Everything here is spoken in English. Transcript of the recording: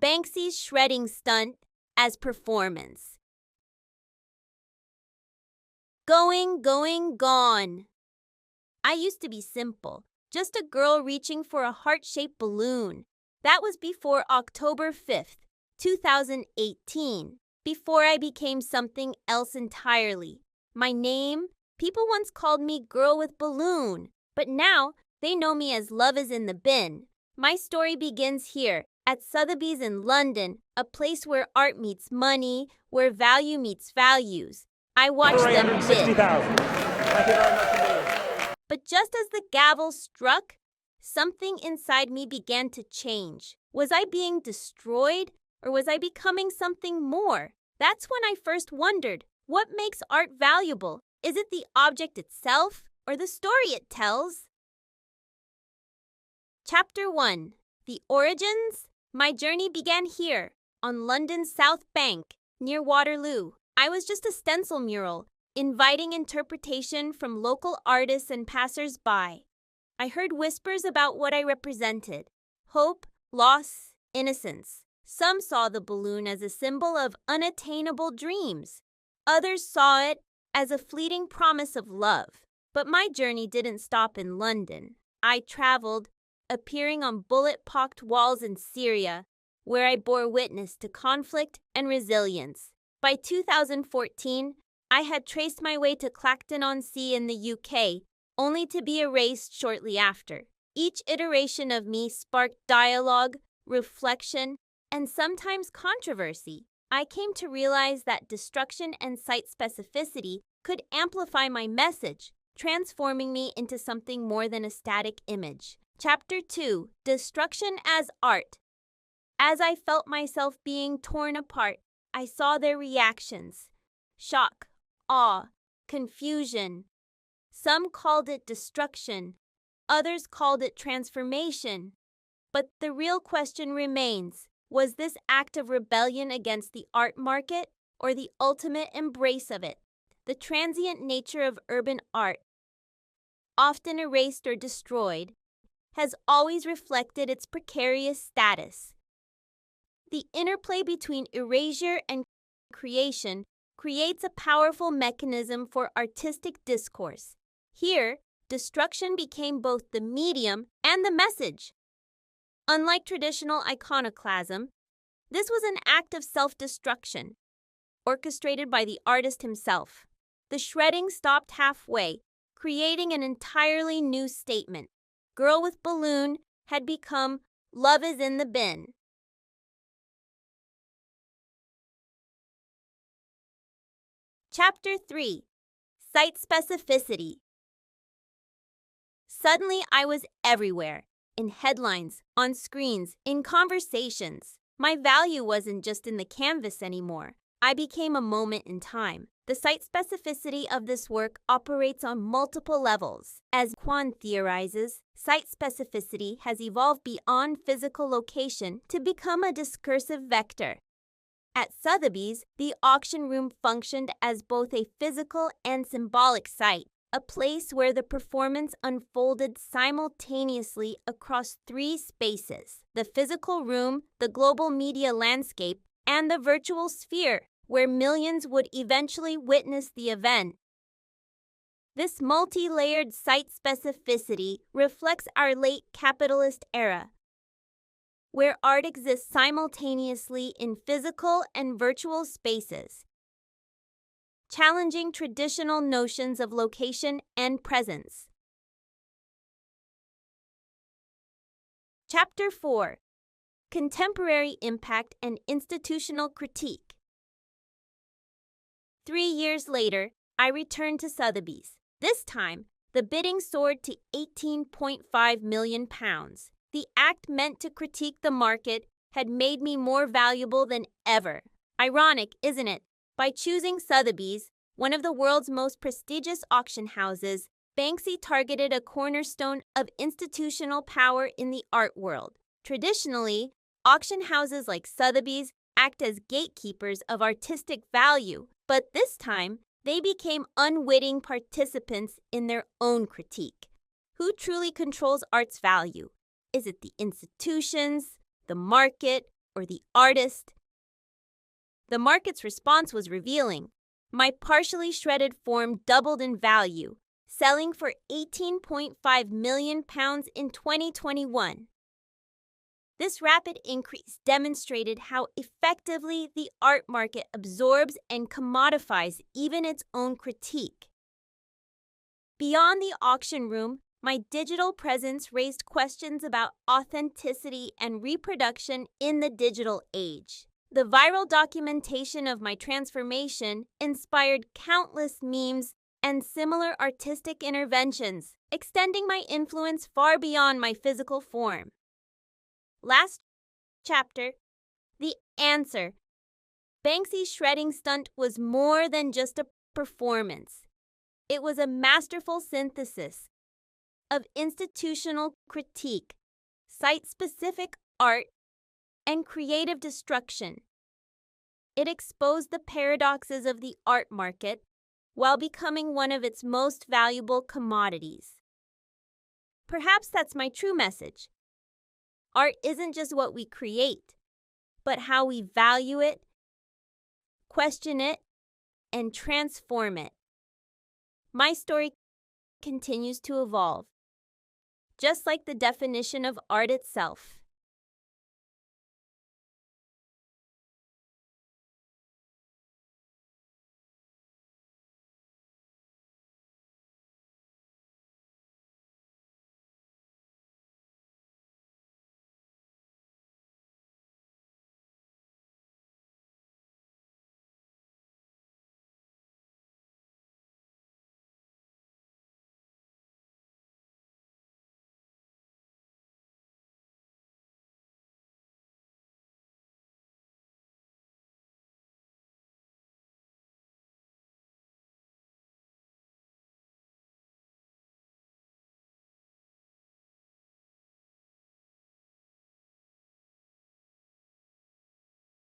Banksy's shredding stunt as performance. Going, gone. I used to be simple, just a girl reaching for a heart-shaped balloon. That was before October 5th, 2018, before I became something else entirely. My name? People once called me Girl with Balloon, but now they know me as Love is in the Bin. My story begins here, at Sotheby's in London, a place where art meets money, where value meets values. I watched them bid. Thank you very much indeed. But just as the gavel struck, something inside me began to change. Was I being destroyed, or was I becoming something more? That's when I first wondered, what makes art valuable? Is it the object itself, or the story it tells? Chapter 1. The Origins? My journey began here, on London's South Bank, near Waterloo. I was just a stencil mural, inviting interpretation from local artists and passers-by. I heard whispers about what I represented: hope, loss, innocence. Some saw the balloon as a symbol of unattainable dreams. Others saw it as a fleeting promise of love. But my journey didn't stop in London. I traveled, appearing on bullet-pocked walls in Syria, where I bore witness to conflict and resilience. By 2014, I had traced my way to Clacton-on-Sea in the UK, only to be erased shortly after. Each iteration of me sparked dialogue, reflection, and sometimes controversy. I came to realize that destruction and site specificity could amplify my message, transforming me into something more than a static image. Chapter 2. Destruction as Art. As I felt myself being torn apart, I saw their reactions: shock, awe, confusion. Some called it destruction, others called it transformation. But the real question remains: was this act of rebellion against the art market, or the ultimate embrace of it? The transient nature of urban art, often erased or destroyed, has always reflected its precarious status. The interplay between erasure and creation creates a powerful mechanism for artistic discourse. Here, destruction became both the medium and the message. Unlike traditional iconoclasm, this was an act of self-destruction, orchestrated by the artist himself. The shredding stopped halfway, creating an entirely new statement. Girl with Balloon had become Love is in the Bin. Chapter 3. Site Specificity. Suddenly, I was everywhere. In headlines, on screens, in conversations. My value wasn't just in the canvas anymore. I became a moment in time. The site specificity of this work operates on multiple levels. As Kwan theorizes, site specificity has evolved beyond physical location to become a discursive vector. At Sotheby's, the auction room functioned as both a physical and symbolic site, a place where the performance unfolded simultaneously across three spaces: the physical room, the global media landscape, and the virtual sphere, where millions would eventually witness the event. This multi-layered site specificity reflects our late capitalist era, where art exists simultaneously in physical and virtual spaces, challenging traditional notions of location and presence. Chapter 4. Contemporary Impact and Institutional Critique. 3 years later, I returned to Sotheby's. This time, the bidding soared to £18.5 million. The act meant to critique the market had made me more valuable than ever. Ironic, isn't it? By choosing Sotheby's, one of the world's most prestigious auction houses, Banksy targeted a cornerstone of institutional power in the art world. Traditionally, auction houses like Sotheby's act as gatekeepers of artistic value, but this time, they became unwitting participants in their own critique. Who truly controls art's value? Is it the institutions, the market, or the artist. The market's response was revealing. My partially shredded form doubled in value, selling for £18.5 million in 2021. This rapid increase demonstrated how effectively the art market absorbs and commodifies even its own critique. Beyond the auction room, my digital presence raised questions about authenticity and reproduction in the digital age. The viral documentation of my transformation inspired countless memes and similar artistic interventions, extending my influence far beyond my physical form. Last chapter, the answer. Banksy's shredding stunt was more than just a performance. It was a masterful synthesis of institutional critique, site-specific art, and creative destruction. It exposed the paradoxes of the art market while becoming one of its most valuable commodities. Perhaps that's my true message. Art isn't just what we create, but how we value it, question it, and transform it. My story continues to evolve, just like the definition of art itself.